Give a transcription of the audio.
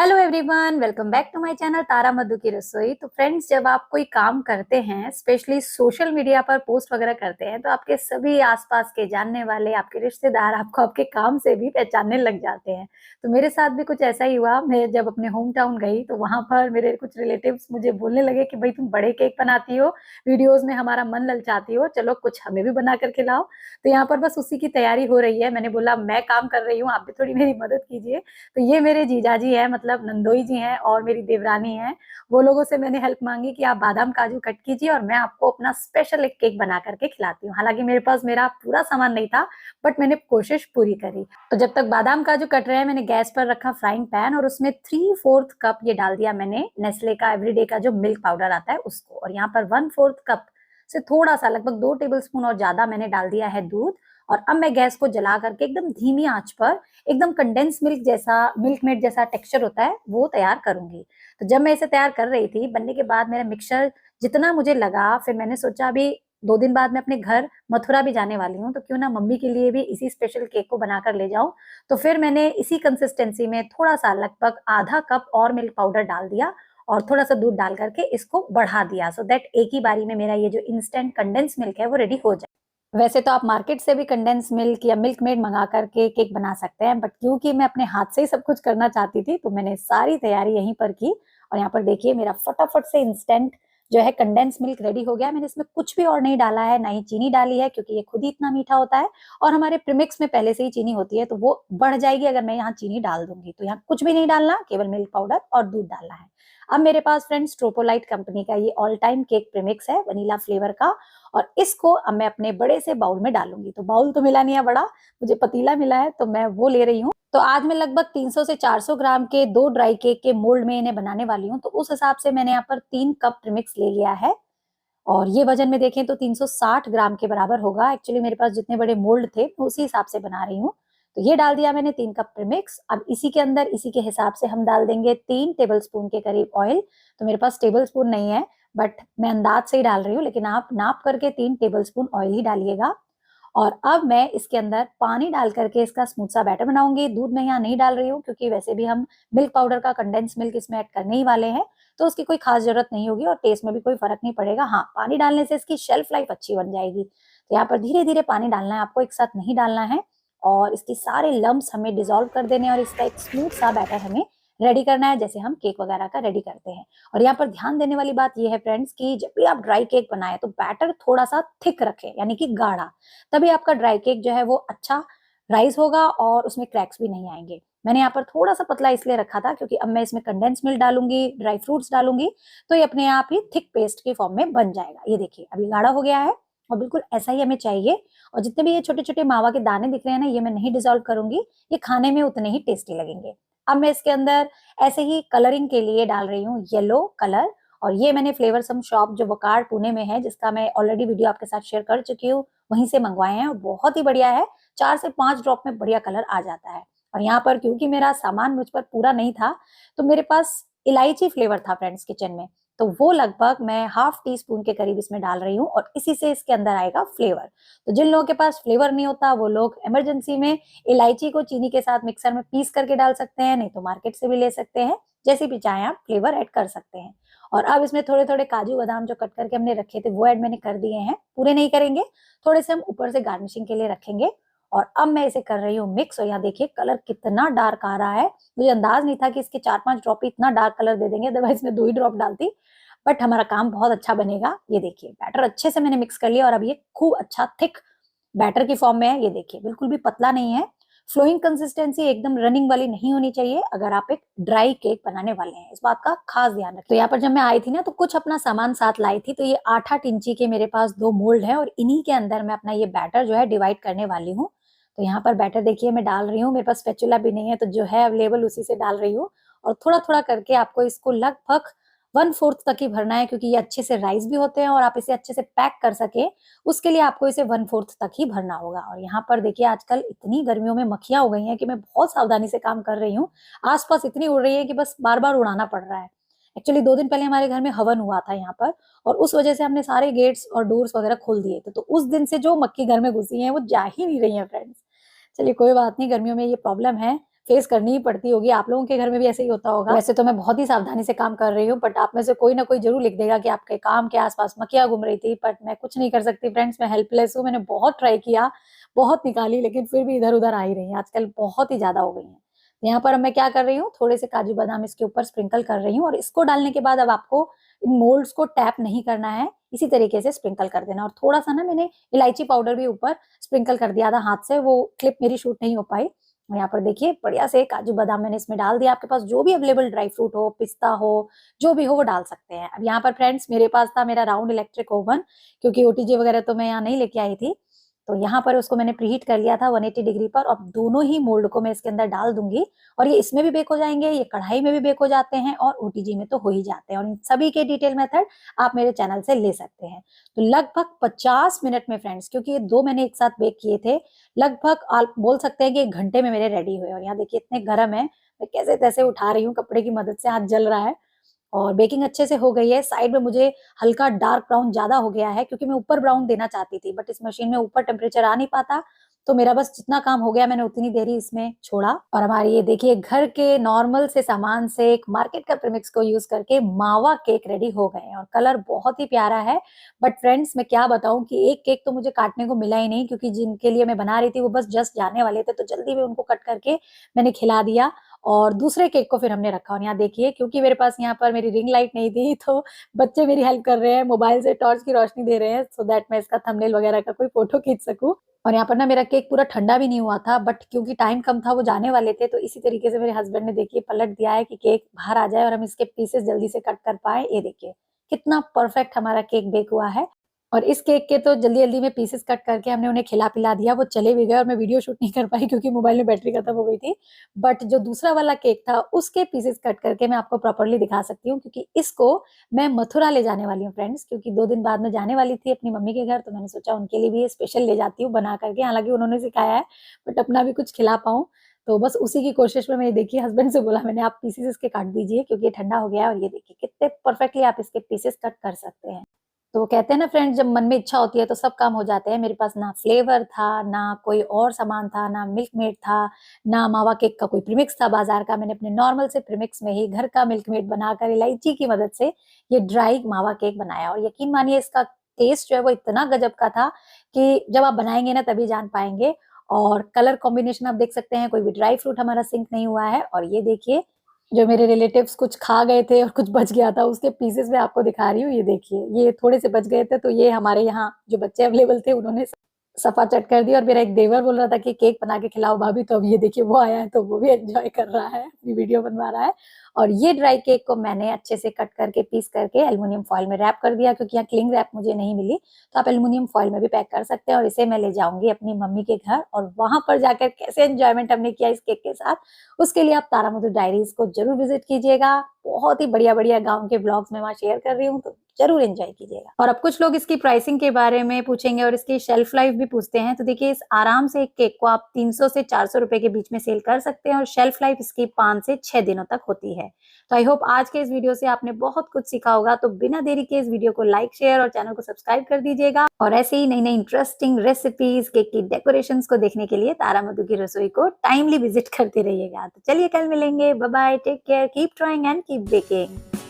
Hello everyone, welcome back to my channel Tara Madhu की रसोई। तो फ्रेंड्स, जब आप कोई काम करते हैं, स्पेशली सोशल मीडिया पर पोस्ट वगैरह करते हैं, तो आपके सभी आसपास के जानने वाले, आपके रिश्तेदार आपको आपके काम से भी पहचानने लग जाते हैं। तो मेरे साथ भी कुछ ऐसा ही हुआ। मैं जब अपने होम टाउन गई तो वहां पर मेरे कुछ रिलेटिव्स मुझे बोलने लगे कि भाई तुम बड़े केक बनाती हो, वीडियोज में हमारा मन ललचाती हो, चलो कुछ हमें भी बना कर खिलाओ। तो यहाँ पर बस उसी की तैयारी हो रही है। मैंने बोला मैं काम कर रही हूँ, आप भी थोड़ी मेरी मदद कीजिए। तो ये मेरे जीजाजी हैं, मतलब नंदोई जी हैं, और मेरी देवरानी है। वो लोगों से मैंने हेल्प मांगी कि आप बादाम काजू कट कीजिए और मैं आपको अपना स्पेशल एक केक बना करके खिलाती हूँ। हालांकि मेरे पास मेरा पूरा सामान नहीं था, बट मैंने कोशिश पूरी करी। तो जब तक बादाम काजू कट रहे हैं, मैंने गैस पर रखा फ्राइंग पैन और उसमें 3/4 कप ये डाल दिया मैंने नेस्ले का एवरीडे का जो मिल्क पाउडर आता है उसको। और यहाँ पर 1/4 कप से थोड़ा सा, लगभग 2 टेबल स्पून और ज्यादा मैंने डाल दिया है दूध। और अब मैं गैस को जला करके एकदम धीमी आंच पर एकदम कंडेंस मिल्क जैसा, मिल्क मेड जैसा टेक्सचर होता है, वो तैयार करूंगी। तो जब मैं इसे तैयार कर रही थी, बनने के बाद मेरा मिक्सचर जितना मुझे लगा, फिर मैंने सोचा अभी 2 दिन बाद मैं अपने घर मथुरा भी जाने वाली हूँ, तो क्यों ना मम्मी के लिए भी इसी स्पेशल केक को बनाकर ले जाऊं। तो फिर मैंने इसी कंसिस्टेंसी में थोड़ा सा, लगभग आधा कप और मिल्क पाउडर डाल दिया और थोड़ा सा दूध डाल करके इसको बढ़ा दिया, सो दैट एक ही बारी में मेरा ये जो इंस्टेंट कंडेंस मिल्क है वो रेडी हो जाए। वैसे तो आप मार्केट से भी कंडेंस मिल्क या मिल्क मेड मंगा करके केक बना सकते हैं, बट क्योंकि मैं अपने हाथ से ही सब कुछ करना चाहती थी, तो मैंने सारी तैयारी यहीं पर की। और यहाँ पर देखिए मेरा फटाफट से इंस्टेंट जो है कंडेंस मिल्क रेडी हो गया। मैंने इसमें कुछ भी और नहीं डाला है, ना ही चीनी डाली है, क्योंकि ये खुद ही इतना मीठा होता है। और हमारे प्रीमिक्स में पहले से ही चीनी होती है, तो वो बढ़ जाएगी अगर मैं यहाँ चीनी डाल दूंगी। तो यहाँ कुछ भी नहीं डालना, केवल मिल्क पाउडर और दूध डालना है। अब मेरे पास फ्रेंड्स ट्रोपोलाइट कंपनी का ये ऑल टाइम केक प्रीमिक्स है, वनीला फ्लेवर का। और इसको अब मैं अपने बड़े से बाउल में डालूंगी। तो बाउल तो मिला नहीं है बड़ा, मुझे पतीला मिला है, तो मैं वो ले रही हूँ। तो आज मैं लगभग 300 से 400 ग्राम के 2 ड्राई केक के मोल्ड में इन्हें बनाने वाली हूँ। तो उस हिसाब से मैंने यहाँ पर 3 कप प्रीमिक्स ले लिया है। और ये वजन में देखें तो 360 ग्राम के बराबर होगा। एक्चुअली मेरे पास जितने बड़े मोल्ड थे, मैं उसी हिसाब से बना रही हूँ। तो ये डाल दिया मैंने 3 कप प्रीमिक्स। अब इसी के अंदर, इसी के हिसाब से हम डाल देंगे 3 टेबल स्पून के करीब ऑयल। तो मेरे पास टेबल स्पून नहीं है, बट मैं अंदाज से ही डाल रही हूँ, लेकिन आप नाप करके 3 टेबल स्पून ऑयल ही डालिएगा। और अब मैं इसके अंदर पानी डाल करके इसका स्मूथ सा बैटर बनाऊंगी। दूध मैं यहाँ नहीं डाल रही हूँ, क्योंकि वैसे भी हम मिल्क पाउडर का कंडेंस मिल्क इसमें ऐड करने ही वाले हैं, तो उसकी कोई खास जरूरत नहीं होगी और टेस्ट में भी कोई फर्क नहीं पड़ेगा। हाँ, पानी डालने से इसकी शेल्फ लाइफ अच्छी बन जाएगी। तो यहाँ पर धीरे धीरे पानी डालना है आपको, एक साथ नहीं डालना है। और इसकी सारे लम्स हमें डिजोल्व कर देने और इसका एक स्मूथ सा बैटर हमें रेडी करना है, जैसे हम केक वगैरह का रेडी करते हैं। और यहाँ पर ध्यान देने वाली बात यह है फ्रेंड्स, कि जब भी आप ड्राई केक बनाए तो बैटर थोड़ा सा थिक रखें, यानी कि गाढ़ा। तभी आपका ड्राई केक जो है वो अच्छा राइज होगा और उसमें क्रैक्स भी नहीं आएंगे। मैंने यहाँ पर थोड़ा सा पतला इसलिए रखा था, क्योंकि अब मैं इसमें कंडेंस मिल्क डालूंगी, ड्राई फ्रूट्स डालूंगी, तो ये अपने आप ही थिक पेस्ट के फॉर्म में बन जाएगा। ये देखिए अभी गाढ़ा हो गया है और बिल्कुल ऐसा ही हमें चाहिए। और जितने भी ये छोटे छोटे मावा के दाने दिख रहे हैं ना, ये मैं नहीं डिजोल्व करूंगी, ये खाने में उतने ही टेस्टी लगेंगे। अब मैं इसके अंदर ऐसे ही कलरिंग के लिए डाल रही हूँ येलो कलर। और ये मैंने फ्लेवर सम शॉप जो वकार पुणे में है, जिसका मैं ऑलरेडी वीडियो आपके साथ शेयर कर चुकी हूँ, वहीं से मंगवाए हैं और बहुत ही बढ़िया है। 4 से 5 ड्रॉप में बढ़िया कलर आ जाता है। और यहाँ पर क्योंकि मेरा सामान मुझ पर पूरा नहीं था, तो मेरे पास इलायची फ्लेवर था फ्रेंड्स किचन में, तो वो लगभग मैं ½ टी स्पून के करीब इसमें डाल रही हूँ और इसी से इसके अंदर आएगा फ्लेवर। तो जिन लोगों के पास फ्लेवर नहीं होता, वो लोग इमरजेंसी में इलायची को चीनी के साथ मिक्सर में पीस करके डाल सकते हैं, नहीं तो मार्केट से भी ले सकते हैं। जैसे भी चाहे आप फ्लेवर ऐड कर सकते हैं। और अब इसमें थोड़े थोड़े काजू बादाम जो कट करके हमने रखे थे, वो ऐड मैंने कर दिए हैं। पूरे नहीं करेंगे, थोड़े से हम ऊपर से गार्निशिंग के लिए रखेंगे। और अब मैं इसे कर रही हूँ मिक्स। और यहाँ देखिए कलर कितना डार्क आ रहा है। मुझे अंदाज नहीं था कि इसके 4-5 ड्रॉप ही इतना डार्क कलर दे देंगे, अदरवाइज मैं 2 ही ड्रॉप डालती। बट हमारा काम बहुत अच्छा बनेगा। ये देखिए बैटर अच्छे से मैंने मिक्स कर लिया और अब ये खूब अच्छा थिक बैटर की फॉर्म में है। ये देखिए बिल्कुल भी पतला नहीं है। फ्लोइंग कंसिस्टेंसी एकदम रनिंग वाली नहीं होनी चाहिए अगर आप एक ड्राई केक बनाने वाले हैं, इस बात का खास ध्यान रखें। तो यहाँ पर जब मैं आई थी ना, तो कुछ अपना सामान साथ लाई थी। तो ये 8-8 इंची के मेरे पास 2 मोल्ड है और इन्हीं के अंदर मैं अपना ये बैटर जो है डिवाइड करने वाली हूँ। तो यहाँ पर बैटर देखिए मैं डाल रही हूँ। मेरे पास स्पैचुला भी नहीं है, तो जो है अवेलेबल उसी से डाल रही हूँ। और थोड़ा थोड़ा करके आपको इसको लगभग 1/4 तक ही भरना है, क्योंकि ये अच्छे से राइस भी होते हैं और आप इसे अच्छे से पैक कर सके, उसके लिए आपको इसे 1/4 तक ही भरना होगा। और यहाँ पर देखिए आजकल इतनी गर्मियों में मक्खियां हो गई हैं कि मैं बहुत सावधानी से काम कर रही हूँ। आसपास इतनी उड़ रही है कि बस बार बार उड़ाना पड़ रहा है। एक्चुअली 2 दिन पहले हमारे घर में हवन हुआ था यहाँ पर, और उस वजह से हमने सारे गेट्स और डोर्स वगैरह खोल दिए थे। तो उस दिन से जो मक्खी घर में घुसी है वो जा ही नहीं रही है फ्रेंड्स। चलिए कोई बात नहीं, गर्मियों में ये प्रॉब्लम है, फेस करनी ही पड़ती होगी। आप लोगों के घर में भी ऐसे ही होता होगा। वैसे तो मैं बहुत ही सावधानी से काम कर रही हूँ, बट आप में से कोई ना कोई जरूर लिख देगा कि आपके काम के आसपास मक्खियां घूम रही थी, बट मैं कुछ नहीं कर सकती फ्रेंड्स, मैं हेल्पलेस हूँ। मैंने बहुत ट्राई किया, बहुत निकाली, लेकिन फिर भी इधर उधर आ ही रही है, आजकल बहुत ही ज्यादा हो गई है। यहाँ पर अब मैं क्या कर रही हूँ, थोड़े से काजू बादाम इसके ऊपर स्प्रिंकल कर रही हूँ, और इसको डालने के बाद अब आपको इन मोल्ड्स को टैप नहीं करना है, इसी तरीके से स्प्रिंकल कर देना। और थोड़ा सा ना मैंने इलायची पाउडर भी ऊपर स्प्रिंकल कर दिया था हाथ से, वो क्लिप मेरी शूट नहीं हो पाई। और यहाँ पर देखिए बढ़िया से काजू बादाम मैंने इसमें डाल दिया। आपके पास जो भी अवेलेबल ड्राई फ्रूट हो, पिस्ता हो, जो भी हो वो डाल सकते हैं। अब यहाँ पर फ्रेंड्स मेरे पास था मेरा राउंड इलेक्ट्रिक ओवन, क्योंकि ओटीजी वगैरह तो मैं यहाँ नहीं लेके आई थी, तो यहाँ पर उसको मैंने प्रीहीट कर लिया था 180 डिग्री पर। अब दोनों ही मोल्ड को मैं इसके अंदर डाल दूंगी, और ये इसमें भी बेक हो जाएंगे, ये कढ़ाई में भी बेक हो जाते हैं, और ओटीजी में तो हो ही जाते हैं। और इन सभी के डिटेल मेथड आप मेरे चैनल से ले सकते हैं। तो लगभग 50 मिनट में फ्रेंड्स, क्योंकि ये दो मैंने एक साथ बेक किए थे, लगभग आप बोल सकते हैं कि 1 घंटे में मेरे रेडी हुए। और यहाँ देखिए इतने गर्म है, मैं कैसे तैसे उठा रही हूँ कपड़े की मदद से, हाथ जल रहा है। और बेकिंग अच्छे से हो गई है। साइड में मुझे हल्का डार्क ब्राउन ज्यादा हो गया है, क्योंकि मैं ऊपर ब्राउन देना चाहती थी, बट इस मशीन में ऊपर टेम्परेचर आ नहीं पाता, तो मेरा बस जितना काम हो गया मैंने उतनी देरी इसमें छोड़ा। और हमारी ये देखिए घर के नॉर्मल से सामान से एक मार्केट का प्रीमिक्स को यूज करके मावा केक रेडी हो गए हैं, और कलर बहुत ही प्यारा है। बट फ्रेंड्स मैं क्या बताऊं कि एक केक तो मुझे काटने को मिला ही नहीं, क्योंकि जिनके लिए मैं बना रही थी वो बस जस्ट जाने वाले थे, तो जल्दी में उनको कट करके मैंने खिला दिया। और दूसरे केक को फिर हमने रखा। और यहाँ देखिए, क्योंकि मेरे पास यहाँ पर मेरी रिंग लाइट नहीं थी, तो बच्चे मेरी हेल्प कर रहे हैं, मोबाइल से टॉर्च की रोशनी दे रहे हैं, सो दैट मैं इसका थंबनेल वगैरह का कोई फोटो खींच सकूं। और यहाँ पर ना मेरा केक पूरा ठंडा भी नहीं हुआ था, बट क्योंकि टाइम कम था, वो जाने वाले थे, तो इसी तरीके से मेरे हस्बैंड ने देखिए पलट दिया है कि केक बाहर आ जाए और हम इसके पीसेस जल्दी से कट कर पाए। ये देखिए कितना परफेक्ट हमारा केक बेक हुआ है। और इस केक के तो जल्दी जल्दी में पीसेस कट करके हमने उन्हें खिला पिला दिया, वो चले भी गए, और मैं वीडियो शूट नहीं कर पाई क्योंकि मोबाइल में बैटरी खत्म हो गई थी। बट जो दूसरा वाला केक था उसके पीसेस कट करके मैं आपको प्रॉपर्ली दिखा सकती हूँ, क्योंकि इसको मैं मथुरा ले जाने वाली हूँ फ्रेंड्स, क्योंकि 2 दिन बाद में जाने वाली थी अपनी मम्मी के घर, तो मैंने सोचा उनके लिए भी स्पेशल ले जाती हूँ बना करके। हालांकि उन्होंने सिखाया है, बट अपना भी कुछ खिला पाऊँ, तो बस उसी की कोशिश में मैंने देखिए हस्बैंड से बोला मैंने, आप पीसेस इसके काट दीजिए क्योंकि ये ठंडा हो गया है। और ये देखिए कितने परफेक्टली आप इसके पीसेस कट कर सकते हैं। तो वो कहते हैं ना फ्रेंड्स, जब मन में इच्छा होती है तो सब काम हो जाते हैं। मेरे पास ना फ्लेवर था, ना कोई और सामान था, ना मिल्क मेड था, ना मावा केक का कोई प्रीमिक्स था बाजार का। मैंने अपने नॉर्मल से प्रीमिक्स में ही घर का मिल्क मेड बनाकर इलायची की मदद से ये ड्राई मावा केक बनाया। और यकीन मानिए इसका टेस्ट जो है वो इतना गजब का था कि जब आप बनाएंगे ना तभी जान पाएंगे। और कलर कॉम्बिनेशन आप देख सकते हैं, कोई भी ड्राई फ्रूट हमारा सिंक नहीं हुआ है। और ये देखिए जो मेरे रिलेटिव्स कुछ खा गए थे और कुछ बच गया था, उसके पीसेस मैं आपको दिखा रही हूँ। ये देखिए, ये थोड़े से बच गए थे, तो ये हमारे यहाँ जो बच्चे अवेलेबल थे उन्होंने सफा चट कर दी। और मेरा एक देवर बोल रहा था कि केक बना के खिलाओ भाभी, तो अब ये देखिए वो आया है, तो वो भी एंजॉय कर रहा है, अपनी वीडियो बनवा रहा है। और ये ड्राई केक को मैंने अच्छे से कट करके पीस करके एल्युमिनियम फॉइल में रैप कर दिया, क्योंकि यहाँ क्लिंग रैप मुझे नहीं मिली, तो आप एल्युमिनियम फॉइल में भी पैक कर सकते हैं। और इसे मैं ले जाऊंगी अपनी मम्मी के घर, और वहां पर जाकर कैसे एंजॉयमेंट हमने किया इस केक के साथ, उसके लिए आप तारामधु डायरीज को जरूर विजिट कीजिएगा। बहुत ही बढ़िया बढ़िया गाँव के ब्लॉग्स में वहाँ शेयर कर रही हूँ, तो जरूर एंजॉय कीजिएगा। और अब कुछ लोग इसकी प्राइसिंग के बारे में पूछेंगे और इसकी शेल्फ लाइफ भी पूछते हैं, तो देखिए इस आराम से एक केक को आप 300 से 400 रुपए के बीच में सेल कर सकते हैं, और शेल्फ लाइफ इसकी 5 से 6 दिनों तक होती है। तो आई होप आज के इस वीडियो से आपने बहुत कुछ सीखा होगा। तो बिना देरी के इस वीडियो को लाइक, शेयर और चैनल को सब्सक्राइब कर दीजिएगा। और ऐसे ही नई नई इंटरेस्टिंग रेसिपीज, केक की डेकोरेशंस को देखने के लिए तारा मधु की रसोई को टाइमली विजिट करते रहिएगा। तो चलिए कल मिलेंगे, bye bye, take care, keep trying and keep baking.